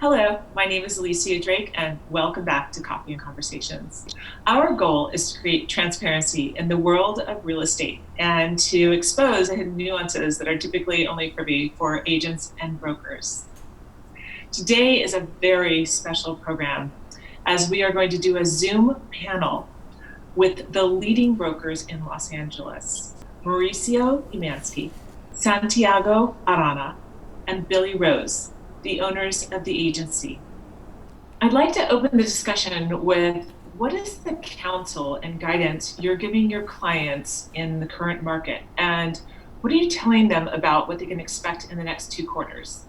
Hello, my name is Alicia Drake, and welcome back to Coffee and Conversations. Our goal is to create transparency in the world of real estate and to expose the hidden nuances that are typically only privy for agents and brokers. Today is a very special program as we are going to do a Zoom panel with the leading brokers in Los Angeles, Mauricio Umansky, Santiago Arana, and Billy Rose, the owners of the agency. I'd like to open the discussion with what is the counsel and guidance you're giving your clients in the current market, and what are you telling them about what they can expect in the next 2 quarters?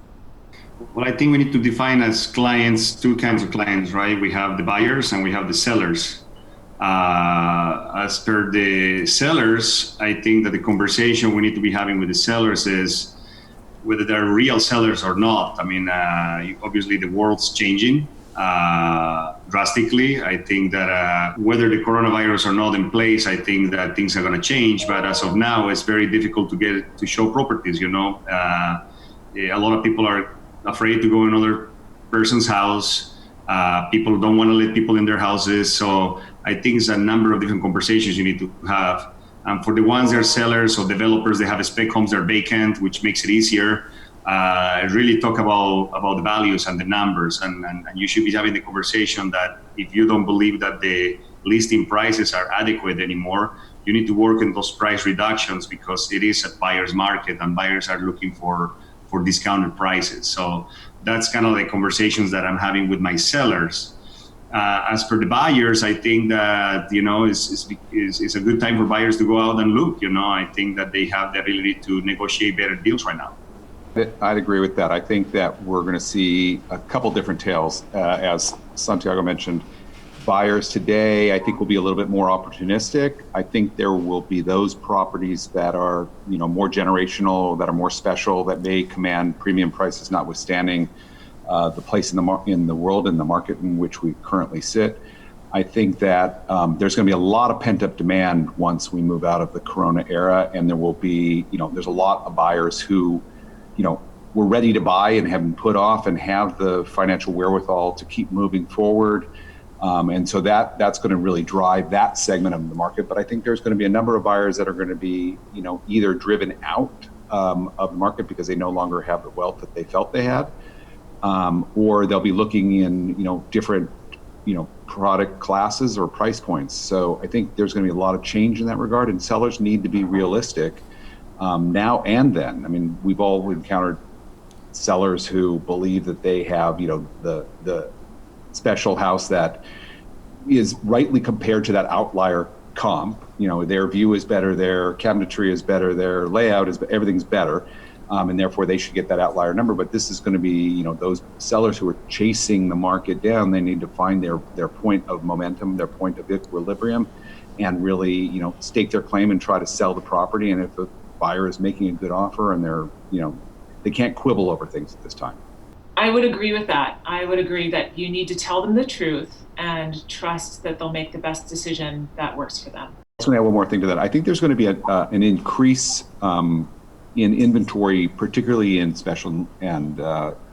Well, I think we need to define as clients, 2 kinds of clients, right? We have the buyers and we have the sellers. As per the sellers, I think that the conversation we need to be having with the sellers is whether they're real sellers or not. I mean, obviously the world's changing drastically. I think that whether the coronavirus or not in place, I think that things are going to change. But as of now, it's very difficult to show properties. A lot of people are afraid to go in another person's house. People don't want to let people in their houses. So I think it's a number of different conversations you need to have. For the ones that are sellers or developers, they have spec homes that are vacant, which makes it easier. Really talk about the values and the numbers, and you should be having the conversation that if you don't believe that the listing prices are adequate anymore, you need to work on those price reductions because it is a buyer's market and buyers are looking for discounted prices. So that's kind of the conversations that I'm having with my sellers. As for the buyers, I think that it's a good time for buyers to go out and look. I think that they have the ability to negotiate better deals right now. I'd agree with that. I think that we're going to see a couple different tales. As Santiago mentioned, buyers today, I think, will be a little bit more opportunistic. I think there will be those properties that are, more generational, that are more special, that may command premium prices, notwithstanding the place in the world and the market in which we currently sit. I think that there's going to be a lot of pent-up demand once we move out of the Corona era, and there will be, there's a lot of buyers who, were ready to buy and have been put off and have the financial wherewithal to keep moving forward. And so that's going to really drive that segment of the market. But I think there's going to be a number of buyers that are going to be, either driven out of the market because they no longer have the wealth that they felt they had. Or they'll be looking in, different, product classes or price points. So I think there's going to be a lot of change in that regard, and sellers need to be realistic now and then. I mean, we've all encountered sellers who believe that they have, the special house that is rightly compared to that outlier comp. Their view is better, their cabinetry is better, their layout is, everything's better. And therefore they should get that outlier number. But this is going to be, those sellers who are chasing the market down, they need to find their point of momentum, their point of equilibrium, and really, stake their claim and try to sell the property. And if the buyer is making a good offer and they're, they can't quibble over things at this time. I would agree with that. I would agree that you need to tell them the truth and trust that they'll make the best decision that works for them. I was going to add one more thing to that. I think there's going to be an increase in inventory, particularly in special and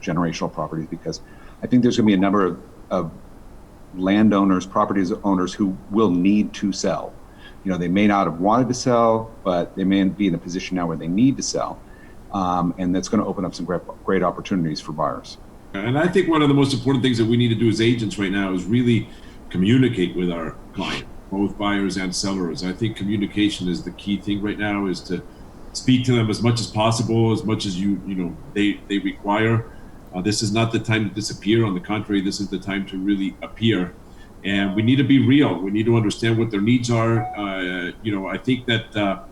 generational properties, because I think there's going to be a number of landowners, properties owners who will need to sell. They may not have wanted to sell, but they may be in a position now where they need to sell. And that's going to open up some great opportunities for buyers. And I think one of the most important things that we need to do as agents right now is really communicate with our client, both buyers and sellers. I think communication is the key thing right now, is to speak to them as much as possible, as much as they require. This is not the time to disappear. On the contrary, this is the time to really appear. And we need to be real. We need to understand what their needs are. I think that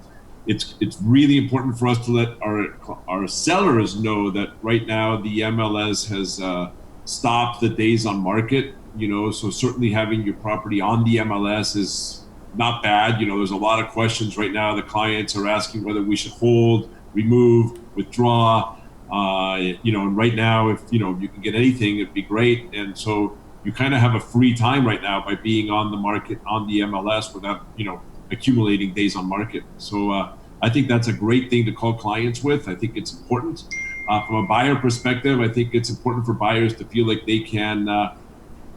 it's really important for us to let our sellers know that right now the MLS has stopped the days on market. So certainly having your property on the MLS is not bad. There's a lot of questions right now. The clients are asking whether we should hold, remove, withdraw. And right now, if you can get anything, it'd be great. And so you kind of have a free time right now by being on the market on the MLS without accumulating days on market. So I think that's a great thing to call clients with. I think it's important. From a buyer perspective, I think it's important for buyers to feel like they can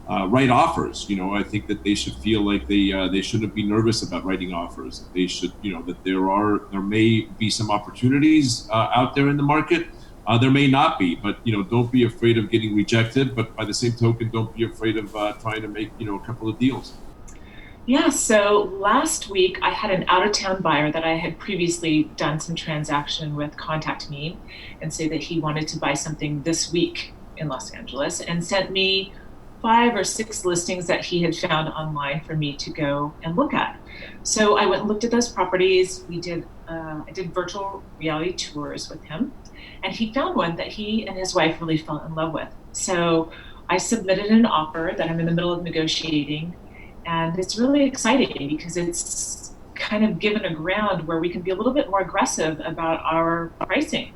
write offers. I think that they should feel like they shouldn't be nervous about writing offers. They should, that there may be some opportunities out there in the market. There may not be, but don't be afraid of getting rejected. But by the same token, don't be afraid of trying to make a couple of deals. Yeah, so last week I had an out-of-town buyer that I had previously done some transaction with contact me and say that he wanted to buy something this week in Los Angeles and sent me 5 or 6 listings that he had found online for me to go and look at. So I went and looked at those properties. I did virtual reality tours with him, and he found one that he and his wife really fell in love with. So I submitted an offer that I'm in the middle of negotiating. And it's really exciting because it's kind of given a ground where we can be a little bit more aggressive about our pricing.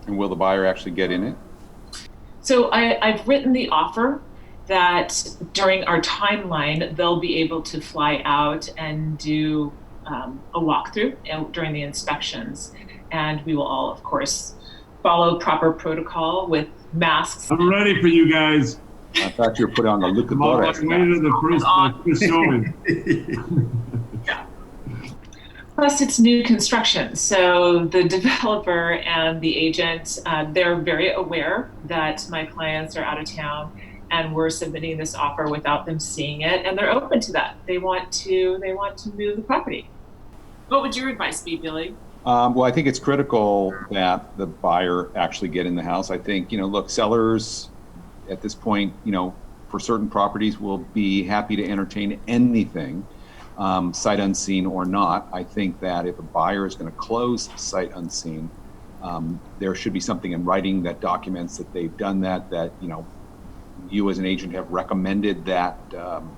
And will the buyer actually get in it? So I've written the offer that during our timeline, they'll be able to fly out and do a walkthrough during the inspections. And we will all, of course, follow proper protocol with masks. I'm ready for you guys. I thought you were put on the look at the first showing. Plus, it's new construction. So the developer and the agent, they're very aware that my clients are out of town and we're submitting this offer without them seeing it. And they're open to that. They want to move the property. What would your advice be, Billy? Well, I think it's critical that the buyer actually get in the house. I think, look, sellers at this point, for certain properties will be happy to entertain anything, sight unseen or not. I think that if a buyer is going to close sight unseen, there should be something in writing that documents that they've done that you as an agent have recommended that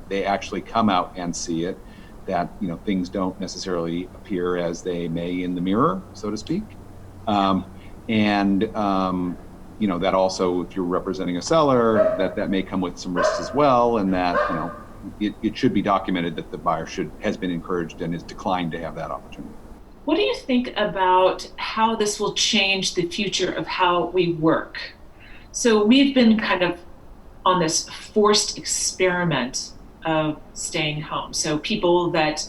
they actually come out and see it, that things don't necessarily appear as they may in the mirror, so to speak. That also, if you're representing a seller, that may come with some risks as well, and that it should be documented that the buyer has been encouraged and is declined to have that opportunity. What do you think about how this will change the future of how we work? So we've been kind of on this forced experiment of staying home. So people that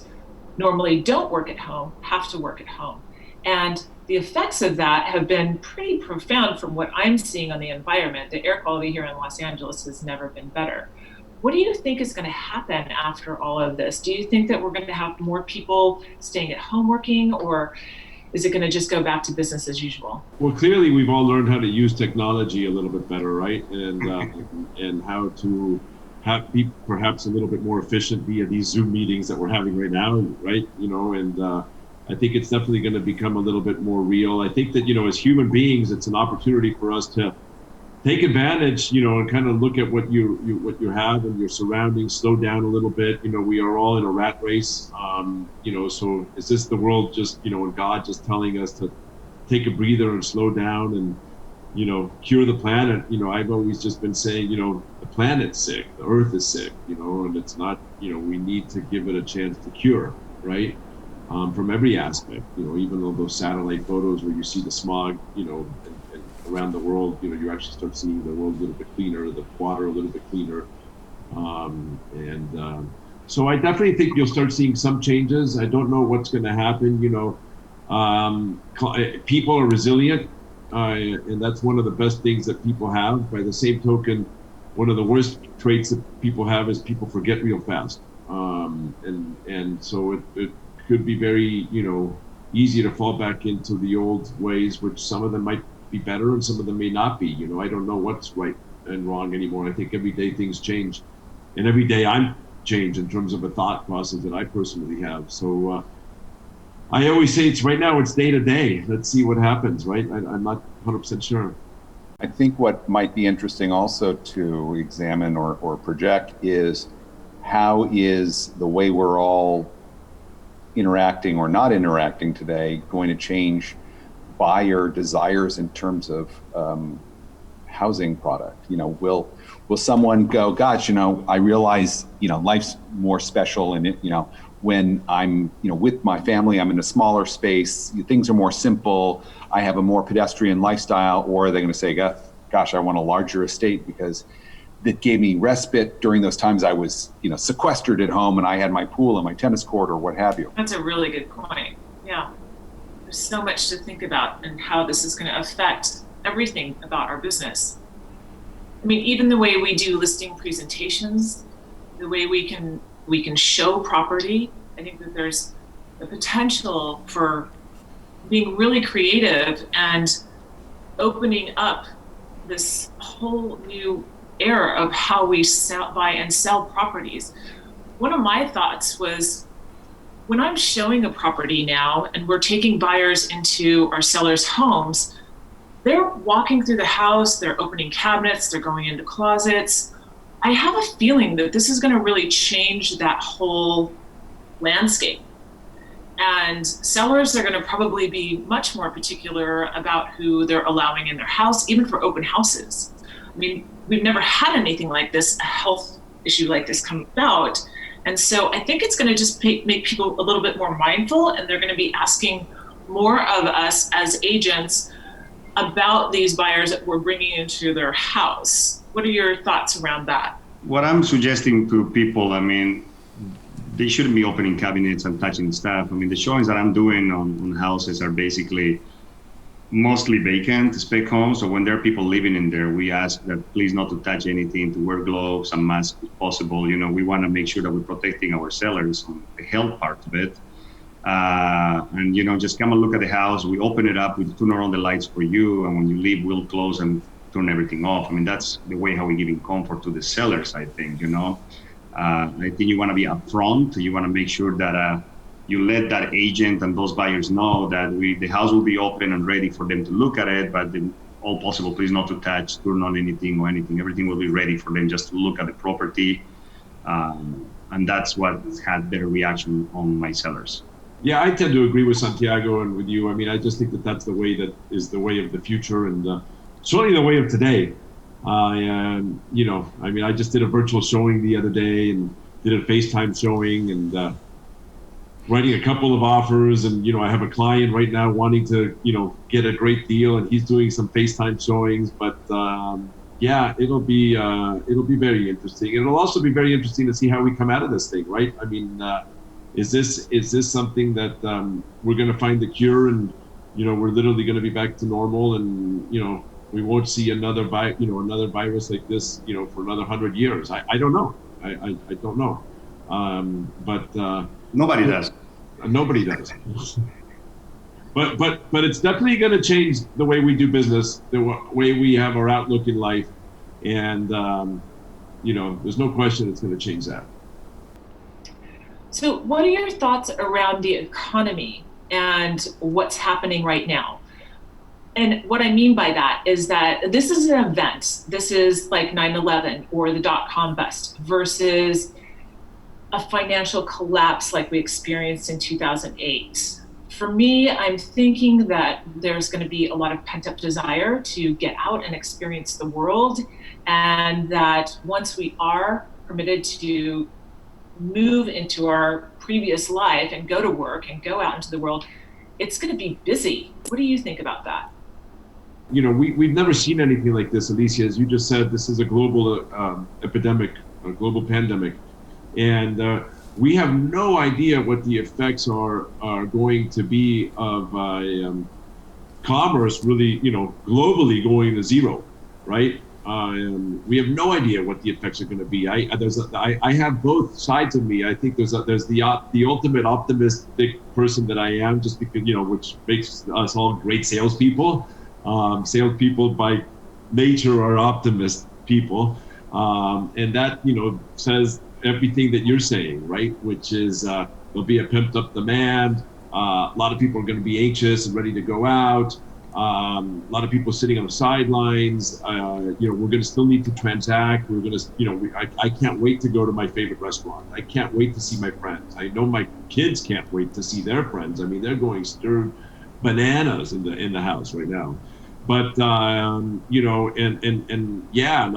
normally don't work at home have to work at home. And the effects of that have been pretty profound from what I'm seeing on the environment. The air quality here in Los Angeles has never been better. What do you think is going to happen after all of this? Do you think that we're going to have more people staying at home working, or is it going to just go back to business as usual? Well, clearly we've all learned how to use technology a little bit better, right? And how to be perhaps a little bit more efficient via these Zoom meetings that we're having right now, right? I think it's definitely going to become a little bit more real. I think that, as human beings, it's an opportunity for us to take advantage, and kind of look at what you have and your surroundings, slow down a little bit. We are all in a rat race. So is this the world just, and God just telling us to take a breather and slow down and, cure the planet? I've always just been saying, the planet's sick, the earth is sick, and it's not, we need to give it a chance to cure, right? From every aspect, even all those satellite photos where you see the smog, and around the world, you actually start seeing the world a little bit cleaner, the water a little bit cleaner. So I definitely think you'll start seeing some changes. I don't know what's going to happen. People are resilient, and that's one of the best things that people have. By the same token, one of the worst traits that people have is people forget real fast. And so it could be very, easy to fall back into the old ways, which some of them might be better and some of them may not be. I don't know what's right and wrong anymore. I think every day things change, and every day I'm changed in terms of a thought process that I personally have. So I always say it's day to day. Let's see what happens, right? I'm not 100% sure. I think what might be interesting also to examine or project is how is the way we're all interacting or not interacting today going to change buyer desires in terms of housing product? Will someone go, gosh, I realize, life's more special and when I'm, with my family, I'm in a smaller space, things are more simple, I have a more pedestrian lifestyle, or are they going to say, gosh, I want a larger estate because that gave me respite during those times I was, sequestered at home and I had my pool and my tennis court or what have you. That's a really good point. Yeah. There's so much to think about and how this is going to affect everything about our business. I mean, even the way we do listing presentations, the way we can show property. I think that there's the potential for being really creative and opening up this whole new era of how we buy and sell properties. One of my thoughts was, when I'm showing a property now and we're taking buyers into our sellers' homes, they're walking through the house, they're opening cabinets, they're going into closets. I have a feeling that this is going to really change that whole landscape. And sellers are going to probably be much more particular about who they're allowing in their house, even for open houses. I mean, we've never had anything like this, a health issue like this come about. And so I think it's going to just make people a little bit more mindful, and they're going to be asking more of us as agents about these buyers that we're bringing into their house. What are your thoughts around that? What I'm suggesting to people, I mean, they shouldn't be opening cabinets and touching stuff. I mean, the showings that I'm doing on houses are basically mostly vacant spec homes. So when there are people living in there, we ask that please not to touch anything, to wear gloves and masks if possible. We want to make sure that we're protecting our sellers on the health part of it. And just come and look at the house. We open it up, we turn on the lights for you, and when you leave, we'll close and turn everything off. I mean, that's the way how we're giving comfort to the sellers, I think. I think you want to be upfront. You want to make sure that you let that agent and those buyers know that the house will be open and ready for them to look at it, but all possible, please not to touch, turn on anything or anything. Everything will be ready for them just to look at the property. And that's what had their reaction on my sellers. Yeah, I tend to agree with Santiago and with you. I mean, I just think that that's the way that is the way of the future, and certainly the way of today. I just did a virtual showing the other day and did a FaceTime showing and writing a couple of offers. And, I have a client right now wanting to, get a great deal, and he's doing some FaceTime showings. But it'll be very interesting. And it'll also be very interesting to see how we come out of this thing, right? I mean, is this something that we're going to find the cure, and we're literally going to be back to normal, and we won't see another virus like this for another 100 years? I don't know. I don't know. But nobody does. Nobody does. But it's definitely going to change the way we do business, the way we have our outlook in life, and there's no question it's going to change that. So what are your thoughts around the economy and what's happening right now? And what I mean by that is that this is an event. This is like 9/11 or the dot-com bust versus a financial collapse like we experienced in 2008. For me, I'm thinking that there's going to be a lot of pent-up desire to get out and experience the world, and that once we are permitted to move into our previous life and go to work and go out into the world, it's going to be busy. What do you think about that? We've never seen anything like this, Alicia. As you just said, this is a global epidemic, a global pandemic. And we have no idea what the effects are going to be of commerce really, globally going to zero, right? We have no idea what the effects are going to be. I have both sides of me. I think there's the ultimate optimistic person that I am, just because, which makes us all great salespeople. Salespeople by nature are optimist people. And that, says everything that you're saying, right? Which is there'll be a pimped up demand. A lot of people are going to be anxious and ready to go out. A lot of people sitting on the sidelines. We're going to still need to transact. We're going to, I can't wait to go to my favorite restaurant. I can't wait to see my friends. I know my kids can't wait to see their friends. I mean, they're going stir bananas in the house right now. But and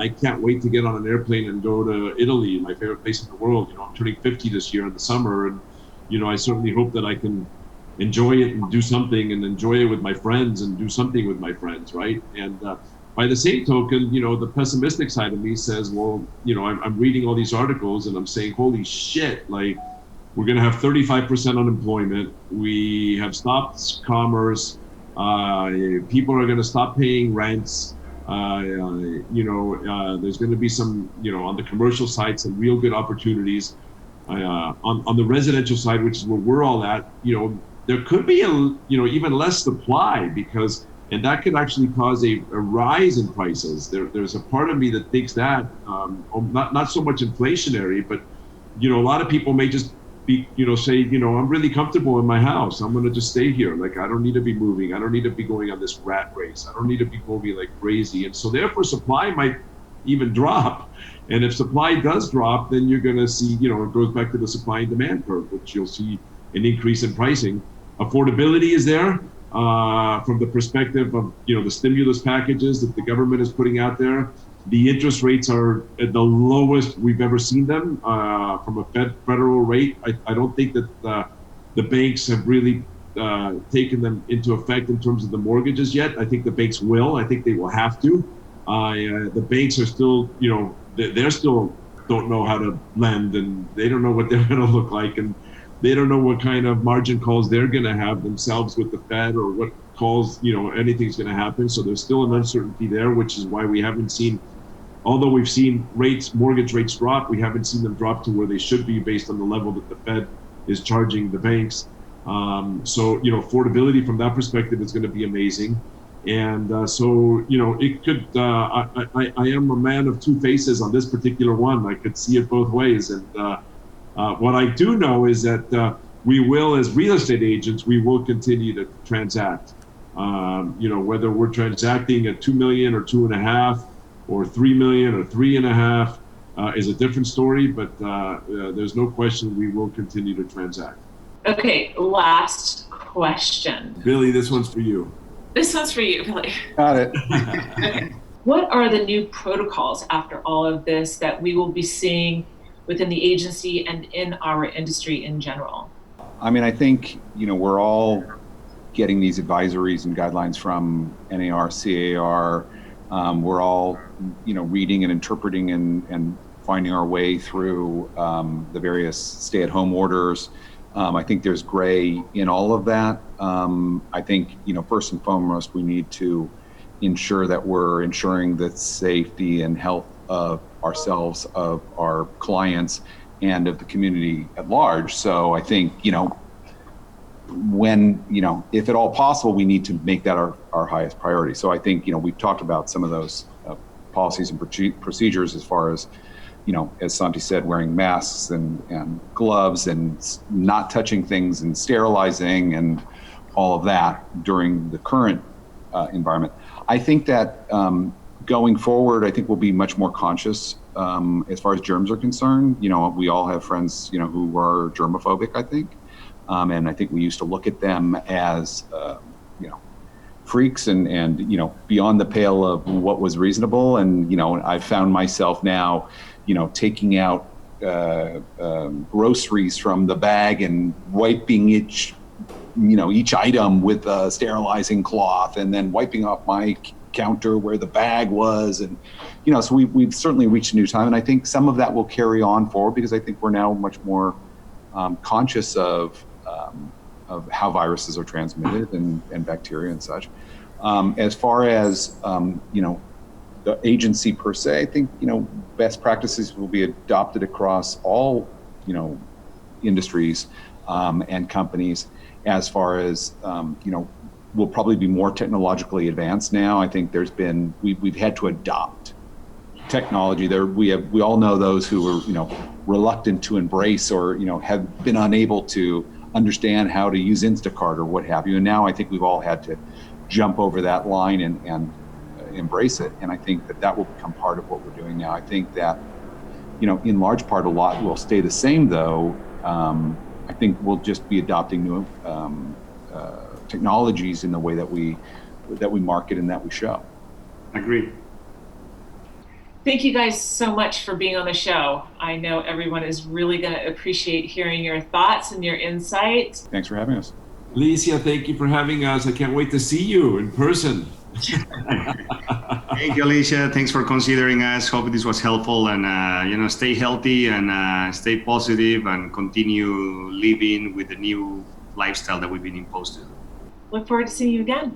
I can't wait to get on an airplane and go to Italy, my favorite place in the world. I'm turning 50 this year in the summer, and I certainly hope that I can enjoy it and do something and enjoy it with my friends and do something with my friends, right? And by the same token, the pessimistic side of me says, well, I'm reading all these articles and I'm saying, holy shit, like we're going to have 35% unemployment. We have stopped commerce. People are going to stop paying rents. There's going to be some, on the commercial side, some real good opportunities. On the residential side, which is where we're all at, there could be even less supply and that could actually cause a rise in prices. There's a part of me that thinks that, not so much inflationary, but a lot of people may just be, say, I'm really comfortable in my house. I'm going to just stay here. Like, I don't need to be moving. I don't need to be going on this rat race. I don't need to be moving like crazy. And so therefore supply might even drop. And if supply does drop, then you're going to see, it goes back to the supply and demand curve, which you'll see an increase in pricing. Affordability is there from the perspective of, the stimulus packages that the government is putting out there. The interest rates are at the lowest we've ever seen them from a federal rate. I don't think that the banks have really taken them into effect in terms of the mortgages yet. I think the banks will. I think they will have to. The banks are still, they're still don't know how to lend, and they don't know what they're going to look like, and they don't know what kind of margin calls they're going to have themselves with the Fed, or what calls, anything's going to happen. So there's still an uncertainty there, which is why we haven't seen, although we've seen mortgage rates drop, we haven't seen them drop to where they should be based on the level that the Fed is charging the banks. So, affordability from that perspective is going to be amazing. And it could, I am a man of two faces on this particular one. I could see it both ways. And what I do know is that we will, as real estate agents, we will continue to transact. Whether we're transacting at 2 million or 2.5 or 3 million or 3.5 is a different story, but there's no question we will continue to transact. Okay, last question. Billy, this one's for you. This one's for you, Billy. Got it. Okay. What are the new protocols after all of this that we will be seeing within the agency and in our industry in general? I mean, I think, we're all getting these advisories and guidelines from NAR, CAR. We're all, reading and interpreting and finding our way through the various stay-at-home orders. I think there's gray in all of that. I think, first and foremost, we need to ensure that we're ensuring the safety and health of ourselves, of our clients, and of the community at large. So I think, when, if at all possible, we need to make that our highest priority. So I think, we've talked about some of those policies and procedures as far as, as Santi said, wearing masks and gloves and not touching things and sterilizing and all of that during the current environment. I think that going forward, I think we'll be much more conscious as far as germs are concerned. We all have friends, who are germophobic, I think. And I think we used to look at them as, freaks and beyond the pale of what was reasonable. And, I've found myself now, taking out groceries from the bag and wiping each item with a sterilizing cloth, and then wiping off my counter where the bag was. And, so we've certainly reached a new time. And I think some of that will carry on forward, because I think we're now much more conscious of how viruses are transmitted and bacteria and such. As far as, the agency per se, I think, best practices will be adopted across all, industries and companies. As far as, we'll probably be more technologically advanced now. I think we've had to adopt technology. We all know those who are, reluctant to embrace or, have been unable to understand how to use Instacart or what have you. And now I think we've all had to jump over that line and embrace it. And I think that will become part of what we're doing now. I think that, in large part, a lot will stay the same, though. I think we'll just be adopting new technologies in the way that we market and that we show. Agreed. Thank you guys so much for being on the show. I know everyone is really going to appreciate hearing your thoughts and your insight. Thanks for having us. Alicia, thank you for having us. I can't wait to see you in person. Thank you, Alicia. Thanks for considering us. Hope this was helpful, and stay healthy and stay positive and continue living with the new lifestyle that we've been imposed to. Look forward to seeing you again.